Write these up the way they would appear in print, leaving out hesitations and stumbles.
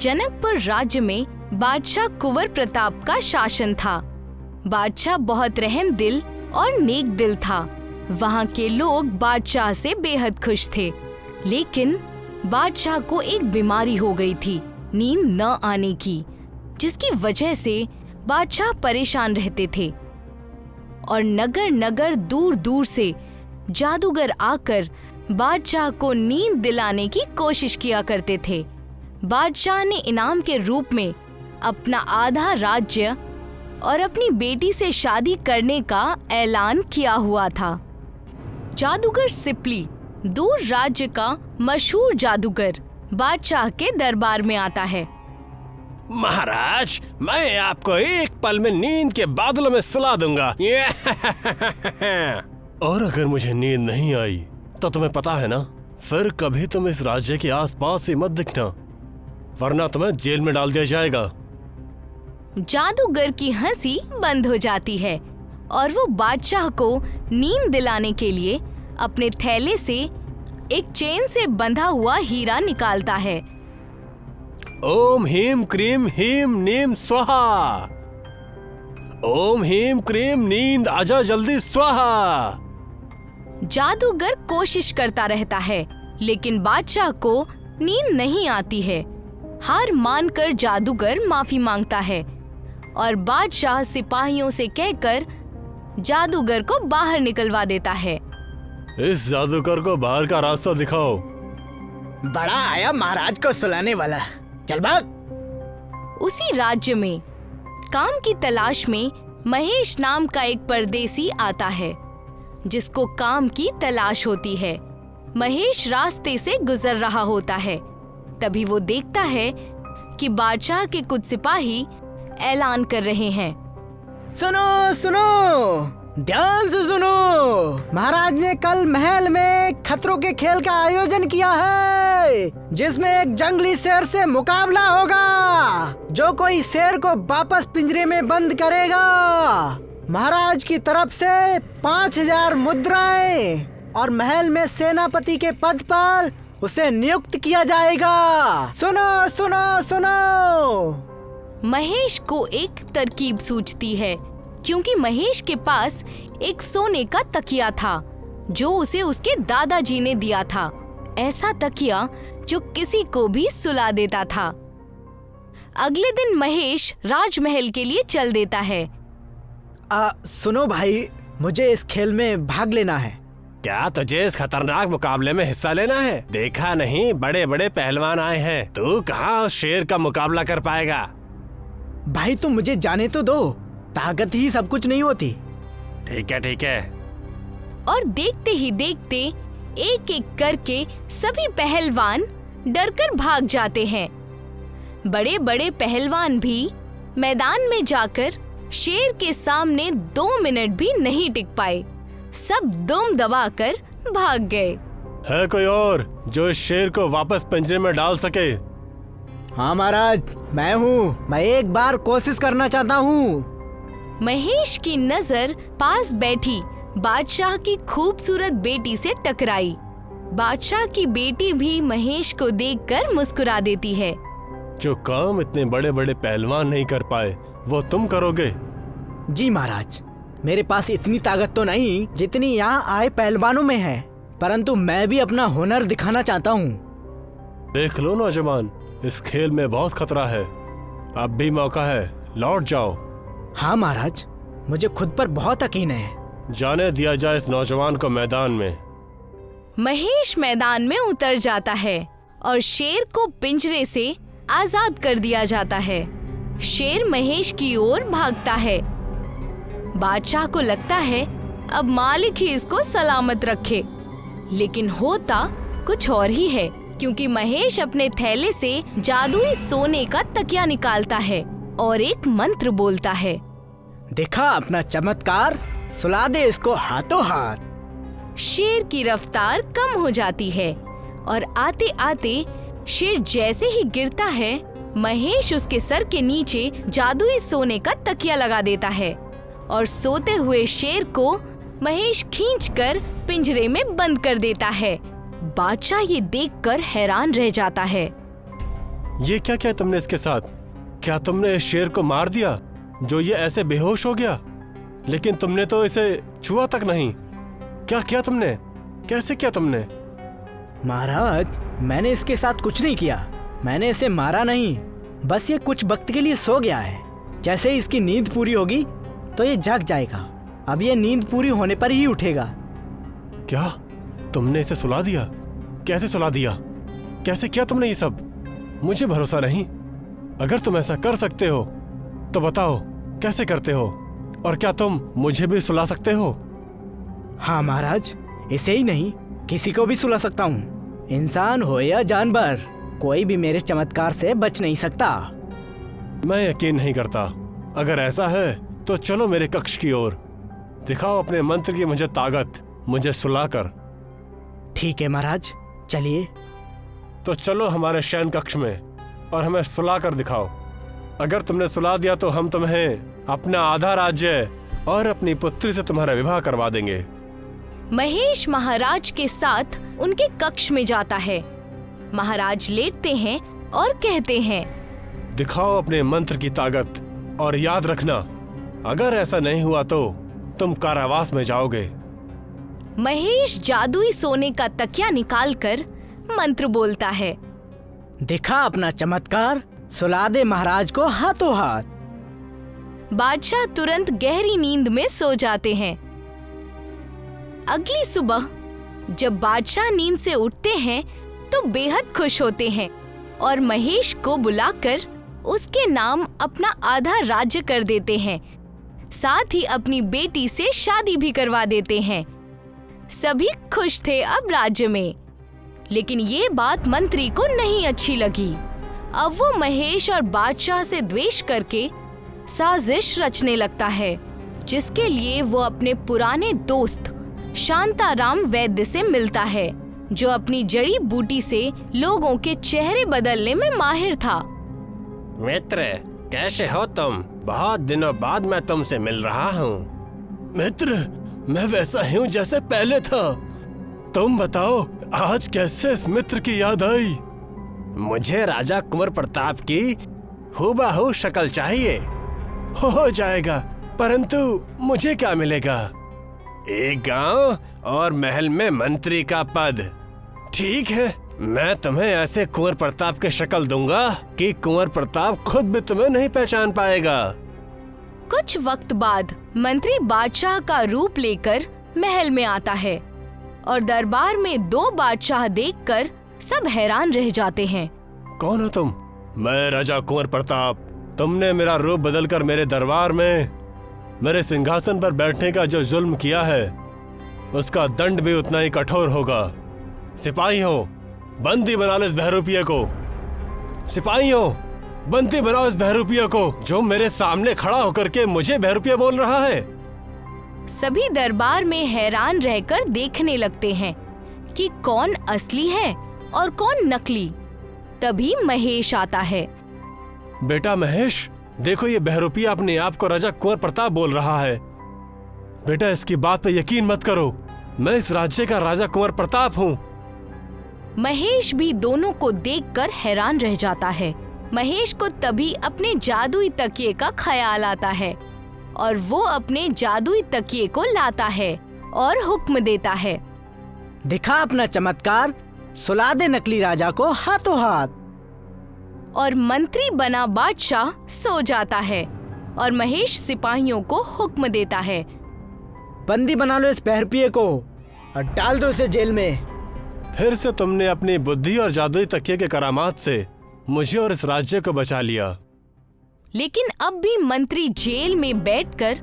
जनकपुर राज्य में बादशाह कुंवर प्रताप का शासन था। बादशाह बहुत रहम दिल और नेक दिल था। वहाँ के लोग बादशाह से बेहद खुश थे, लेकिन बादशाह को एक बीमारी हो गई थी, नींद न आने की, जिसकी वजह से बादशाह परेशान रहते थे और नगर नगर दूर दूर से जादूगर आकर बादशाह को नींद दिलाने की कोशिश किया करते थे। बादशाह ने इनाम के रूप में अपना आधा राज्य और अपनी बेटी से शादी करने का ऐलान किया हुआ था। जादूगर सिपली, दूर राज्य का मशहूर जादूगर, बादशाह के दरबार में आता है। महाराज, मैं आपको एक पल में नींद के बादलों में सुला दूंगा। और अगर मुझे नींद नहीं आई तो तुम्हें पता है ना, फिर कभी तुम इस राज्य के आसपास ही मत दिखना, वरना तुम्हें जेल में डाल दिया जाएगा। जादूगर की हंसी बंद हो जाती है और वो बादशाह को नींद दिलाने के लिए अपने थैले से एक चेन से बंधा हुआ हीरा निकालता है। ओम हीम क्रीम हीम नीम स्वाहा। ओम हीम क्रीम नींद आजा जल्दी स्वाहा। जादूगर कोशिश करता रहता है, लेकिन बादशाह को नींद नहीं आती है। हार मानकर जादूगर माफी मांगता है और बादशाह सिपाहियों से कहकर जादूगर को बाहर निकलवा देता है। इस जादूगर को बाहर का रास्ता दिखाओ। बड़ा आया महाराज को सुलाने वाला, चल भाग। उसी राज्य में काम की तलाश में महेश नाम का एक परदेसी आता है, जिसको काम की तलाश होती है। महेश रास्ते से गुजर रहा होता है, तभी वो देखता है कि बादशाह के कुछ सिपाही ऐलान कर रहे हैं। सुनो सुनो, ध्यान से सुनो। महाराज ने कल महल में खतरों के खेल का आयोजन किया है, जिसमें एक जंगली शेर से मुकाबला होगा। जो कोई शेर को वापस पिंजरे में बंद करेगा, महाराज की तरफ से 5000 मुद्राएं और महल में सेनापति के पद पर उसे नियुक्त किया जाएगा। सुनो सुनो सुनो। महेश को एक तरकीब सूझती है, क्योंकि महेश के पास एक सोने का तकिया था जो उसे उसके दादाजी ने दिया था। ऐसा तकिया जो किसी को भी सुला देता था। अगले दिन महेश राजमहल के लिए चल देता है। सुनो भाई, मुझे इस खेल में भाग लेना है। क्या तुझे इस खतरनाक मुकाबले में हिस्सा लेना है? देखा नहीं, बड़े बड़े पहलवान आए हैं, तू कहाँ उस शेर का मुकाबला कर पाएगा? भाई तुम मुझे जाने तो दो, ताकत ही सब कुछ नहीं होती। ठीक है ठीक है। और देखते ही देखते एक एक करके सभी पहलवान डरकर भाग जाते हैं। बड़े बड़े पहलवान भी मैदान में जाकर शेर के सामने 2 मिनट भी नहीं टिक पाए। सब दुम दबाकर भाग गए। है कोई और जो इस शेर को वापस पिंजरे में डाल सके? हाँ महाराज, मैं हूँ। मैं एक बार कोशिश करना चाहता हूँ। महेश की नजर पास बैठी बादशाह की खूबसूरत बेटी से टकराई। बादशाह की बेटी भी महेश को देखकर मुस्कुरा देती है। जो काम इतने बड़े बड़े पहलवान नहीं कर पाए, वो तुम करोगे? जी महाराज, मेरे पास इतनी ताकत तो नहीं जितनी यहाँ आए पहलवानों में है, परंतु मैं भी अपना हुनर दिखाना चाहता हूँ। देख लो नौजवान, इस खेल में बहुत खतरा है, अब भी मौका है, लौट जाओ। हाँ महाराज, मुझे खुद पर बहुत यकीन है। जाने दिया जाए इस नौजवान को मैदान में। महेश मैदान में उतर जाता है और शेर को पिंजरे से आजाद कर दिया जाता है। शेर महेश की ओर भागता है। बादशाह को लगता है अब मालिक ही इसको सलामत रखे, लेकिन होता कुछ और ही है, क्योंकि महेश अपने थैले से जादुई सोने का तकिया निकालता है और एक मंत्र बोलता है। देखा अपना चमत्कार, सुला दे इसको हाथों हाथ। शेर की रफ्तार कम हो जाती है और आते आते शेर जैसे ही गिरता है, महेश उसके सर के नीचे जादुई सोने का तकिया लगा देता है और सोते हुए शेर को महेश खींचकर पिंजरे में बंद कर देता है। बादशाह ये देखकर हैरान रह जाता है। ये क्या किया तुमने इसके साथ? क्या तुमने इस शेर को मार दिया जो ये ऐसे बेहोश हो गया? लेकिन तुमने तो इसे छुआ तक नहीं। क्या किया तुमने? कैसे किया तुमने? महाराज, मैंने इसके साथ कुछ नहीं किया। मैंने इसे मारा नहीं, बस ये कुछ वक्त के लिए सो गया है। जैसे ही इसकी नींद पूरी होगी तो ये जग जाएगा। अब ये नींद पूरी होने पर ही उठेगा। क्या तुमने इसे सुला दिया? कैसे सुला दिया? कैसे किया तुमने ये सब? मुझे भरोसा नहीं। अगर तुम ऐसा कर सकते हो तो बताओ कैसे करते हो, और क्या तुम मुझे भी सुला सकते हो? हाँ महाराज, इसे ही नहीं किसी को भी सुला सकता हूँ। इंसान हो या जानवर, कोई भी मेरे चमत्कार से बच नहीं सकता। मैं यकीन नहीं करता। अगर ऐसा है तो चलो मेरे कक्ष की ओर, दिखाओ अपने मंत्र की मुझे ताकत, मुझे सुलाकर। ठीक है महाराज, चलिए। तो चलो हमारे शयन कक्ष में और हमें सुलाकर दिखाओ। अगर तुमने सुला दिया तो हम तुम्हें अपना आधा राज्य और अपनी पुत्री से तुम्हारा विवाह करवा देंगे। महेश महाराज के साथ उनके कक्ष में जाता है। महाराज लेटते हैं और कहते हैं, दिखाओ अपने मंत्र की ताकत, और याद रखना अगर ऐसा नहीं हुआ तो तुम कारावास में जाओगे। महेश जादुई सोने का तकिया निकालकर मंत्र बोलता है। दिखा अपना चमत्कार, सुला दे महाराज को हाथों हाथ। बादशाह तुरंत गहरी नींद में सो जाते हैं। अगली सुबह जब बादशाह नींद से उठते हैं तो बेहद खुश होते हैं और महेश को बुलाकर उसके नाम अपना आधा राज्य कर देते हैं। साथ ही अपनी बेटी से शादी भी करवा देते हैं। सभी खुश थे अब राज्य में, लेकिन ये बात मंत्री को नहीं अच्छी लगी। अब वो महेश और बादशाह से द्वेष करके साजिश रचने लगता है, जिसके लिए वो अपने पुराने दोस्त शांताराम वैद्य से मिलता है, जो अपनी जड़ी बूटी से लोगों के चेहरे बदलने में माहिर था। मित्र, कैसे हो तुम? बहुत दिनों बाद मैं तुमसे मिल रहा हूँ। मित्र, मैं वैसा ही हूँ जैसे पहले था। तुम बताओ आज कैसे इस मित्र की याद आई? मुझे राजा कुंवर प्रताप की हूबहू शक्ल चाहिए। हो जाएगा, परंतु मुझे क्या मिलेगा? एक गांव और महल में मंत्री का पद। ठीक है, मैं तुम्हें ऐसे कुंवर प्रताप की शक्ल दूंगा कि कुंवर प्रताप खुद भी तुम्हें नहीं पहचान पाएगा। कुछ वक्त बाद मंत्री बादशाह का रूप लेकर महल में आता है और दरबार में दो बादशाह देखकर सब हैरान रह जाते हैं। कौन हो तुम? मैं राजा कुंवर प्रताप। तुमने मेरा रूप बदलकर मेरे दरबार में मेरे सिंहासन पर बैठने का जो जुल्म किया है, उसका दंड भी उतना ही कठोर होगा। सिपाहियों, बंदी बना लो इस बहरूपिये को। सिपाहियों, बंदी बनाओ इस बहरूपिये को जो मेरे सामने खड़ा होकर के मुझे बहरूपिया बोल रहा है। सभी दरबार में हैरान रहकर देखने लगते हैं कि कौन असली है और कौन नकली। तभी महेश आता है। बेटा महेश, देखो ये बहरूपिया अपने आप को राजा कुंवर प्रताप बोल रहा है। बेटा, इसकी बात पे यकीन मत करो। मैं इस राज्य का राजा कुंवर प्रताप हूँ। महेश भी दोनों को देखकर हैरान रह जाता है। महेश को तभी अपने जादुई तकिए का ख्याल आता है और वो अपने जादुई तकिए को लाता है और हुक्म देता है, दिखा अपना चमत्कार, सुला दे नकली राजा को हाथों हाथ। और मंत्री बना बादशाह सो जाता है और महेश सिपाहियों को हुक्म देता है, बंदी बना लो इस बहरूपिये को और डाल दो इसे जेल में। फिर से तुमने अपनी बुद्धि और जादुई तकिए के करामात से मुझे और इस राज्य को बचा लिया। लेकिन अब भी मंत्री जेल में बैठकर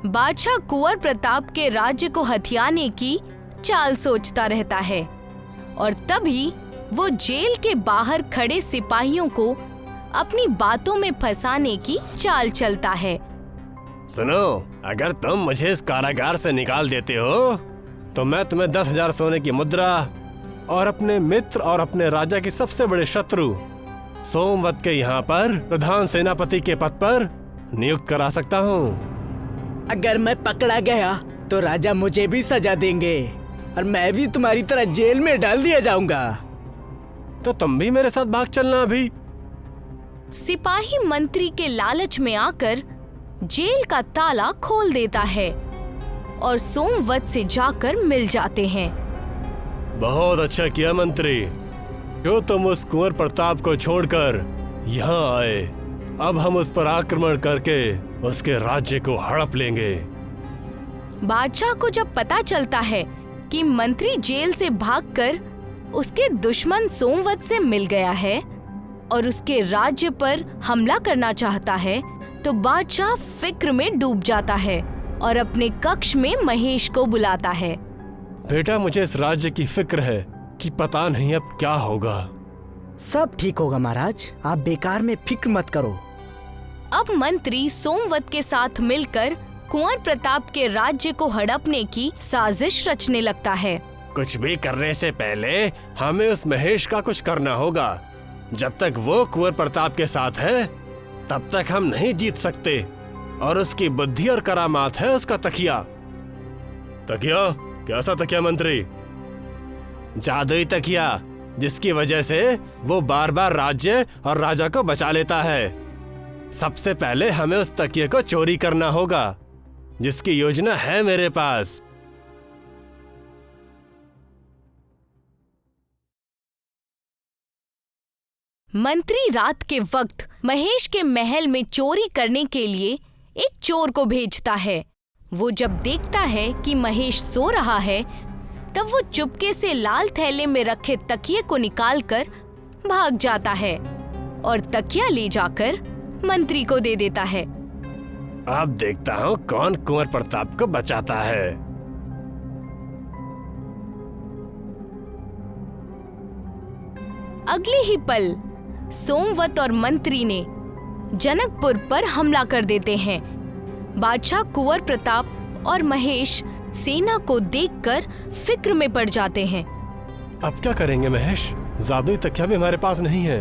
बादशाह कुंवर प्रताप के राज्य को हथियाने की चाल सोचता रहता है। और तभी वो जेल के बाहर खड़े सिपाहियों को अपनी बातों में फंसाने की चाल चलता है। सुनो, अगर तुम मुझे इस कारागार से निकाल देते हो तो मैं तुम्हें 10,000 सोने की मुद्रा और अपने मित्र और अपने राजा की सबसे बड़े शत्रु सोमवत के यहाँ पर प्रधान सेनापति के पद पर नियुक्त करा सकता हूँ। अगर मैं पकड़ा गया तो राजा मुझे भी सजा देंगे और मैं भी तुम्हारी तरह जेल में डाल दिया जाऊंगा। तो तुम भी मेरे साथ भाग चलना। अभी सिपाही मंत्री के लालच में आकर जेल का ताला खोल देता है और सोमवत से जाकर मिल जाते हैं। बहुत अच्छा किया मंत्री, जो तुम उस कुंवर प्रताप को छोड़कर यहाँ आए। अब हम उस पर आक्रमण करके उसके राज्य को हड़प लेंगे। बादशाह को जब पता चलता है कि मंत्री जेल से भागकर उसके दुश्मन सोमवत से मिल गया है और उसके राज्य पर हमला करना चाहता है, तो बादशाह फिक्र में डूब जाता है और अपने कक्ष में महेश को बुलाता है। बेटा, मुझे इस राज्य की फिक्र है कि पता नहीं अब क्या होगा। सब ठीक होगा महाराज, आप बेकार में फिक्र मत करो। अब मंत्री सोमवत के साथ मिलकर कुंवर प्रताप के राज्य को हड़पने की साजिश रचने लगता है। कुछ भी करने से पहले हमें उस महेश का कुछ करना होगा। जब तक वो कुंवर प्रताप के साथ है तब तक हम नहीं जीत सकते। और उसकी बुद्धि और करामात है उसका तकिया। तकिया? कैसा तकिया मंत्री? जादुई तकिया, जिसकी वजह से वो बार बार राज्य और राजा को बचा लेता है। सबसे पहले हमें उस तकिए को चोरी करना होगा, जिसकी योजना है मेरे पास। मंत्री रात के वक्त महेश के महल में चोरी करने के लिए एक चोर को भेजता है। वो जब देखता है कि महेश सो रहा है, तब वो चुपके से लाल थैले में रखे तकिए को निकालकर भाग जाता है और तकिया ले जाकर मंत्री को दे देता है। अब देखता हूँ कौन कुंवर प्रताप को बचाता है। अगले ही पल सोमवत और मंत्री ने जनकपुर पर हमला कर देते हैं। बादशाह कुंवर प्रताप और महेश सेना को देखकर फिक्र में पड़ जाते हैं। अब क्या करेंगे महेश? जादुई तकिया भी हमारे पास नहीं है।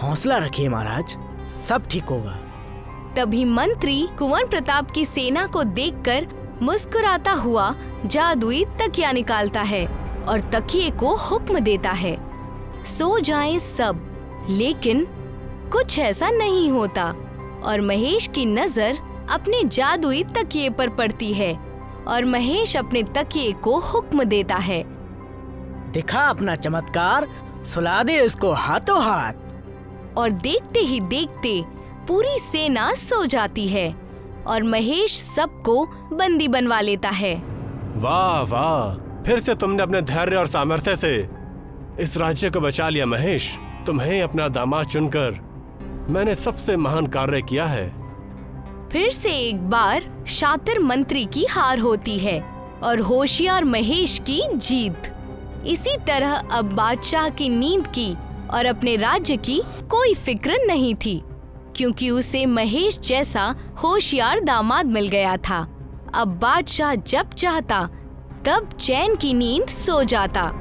हौसला रखिए महाराज, सब ठीक होगा। तभी मंत्री कुंवर प्रताप की सेना को देखकर मुस्कुराता हुआ जादुई तकिया निकालता है और तकिए को हुक्म देता है, सो जाएं सब। लेकिन कुछ ऐसा नहीं होता और महेश की नजर अपने जादुई तकिए पर पड़ती है और महेश अपने तकिए को हुक्म देता है, दिखा अपना चमत्कार, सुला दे इसको हाथों हाथ। और देखते ही देखते पूरी सेना सो जाती है और महेश सबको बंदी बनवा लेता है। वाह वाह, फिर से तुमने अपने धैर्य और सामर्थ्य से इस राज्य को बचा लिया महेश। तुम्हें अपना दामाद चुनकर मैंने सबसे महान कार्य किया है। फिर से एक बार शातिर मंत्री की हार होती है और होशियार महेश की जीत। इसी तरह अब बादशाह की नींद की और अपने राज्य की कोई फिक्र नहीं थी, क्योंकि उसे महेश जैसा होशियार दामाद मिल गया था। अब बादशाह जब चाहता तब चैन की नींद सो जाता।